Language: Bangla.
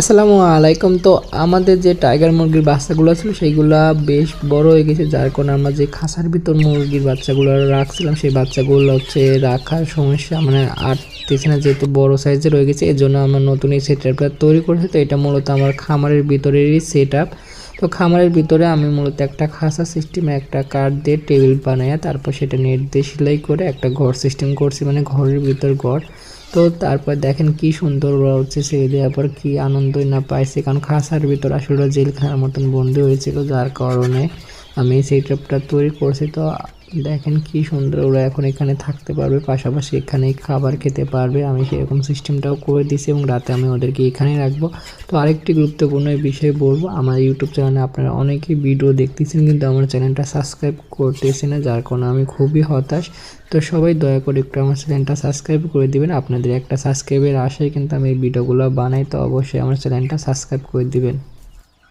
আসসালামু আলাইকুম। তো আমাদের যে টাইগার মুরগির বাচ্চাগুলো ছিল সেইগুলা বেশ বড় হয়ে গেছে, যার কারণে আমরা যে খাঁচার ভিতর মুরগির বাচ্চাগুলো রাখছিলাম সেই বাচ্চাগুলো রাখার সমস্যা মানে আটতেছে না, যেহেতু বড় সাইজের হয়ে গেছে। এর জন্য আমরা নতুন এই সেটআপটা তৈরি করেছি। তো এটা মূলত আমার খামারের ভিতরেরই সেট আপ। তো খামারের ভিতরে আমি মূলত একটা খাঁচা সিস্টেমে একটা কাঠ দিয়ে টেবিল বানাইয়া তারপর সেটা নেট দিয়ে সেলাই করে একটা ঘর সিস্টেম করছি, মানে ঘরের ভিতর ঘর। তো তারপর দেখেন কি সুন্দর ওরা ছেড়ে দেওয়ার পর কি আনন্দই না পাইছে, কারণ খাঁচার ভিতর আসলে ওরা জেলখানার মতন বন্দি হয়েছিল, যার কারণে আমি সেই ট্রাপটা তৈরি করছি। তো দেখেন কি সুন্দর ওরা এখন এখানে থাকতে পারবে, পাশাপাশি এখানেই খাবার খেতে পারবে। আমি সেরকম সিস্টেমটাও করে দিছি এবং রাতে আমি ওদেরকে এখানেই রাখবো। তো আরেকটি গুরুত্বপূর্ণ বিষয় বলবো, আমার ইউটিউব চ্যানেলে আপনারা অনেকেই ভিডিও দেখতেছেন কিন্তু আমার চ্যানেলটা সাবস্ক্রাইব করতেছে না, যার কারণে আমি খুবই হতাশ। তো সবাই দয়া করে একটু আমার চ্যানেলটা সাবস্ক্রাইব করে দিবেন। আপনাদের একটা সাবস্ক্রাইবের আশায় কিন্তু আমি এই ভিডিওগুলো বানাই, তো অবশ্যই আমার চ্যানেলটা সাবস্ক্রাইব করে দিবেন।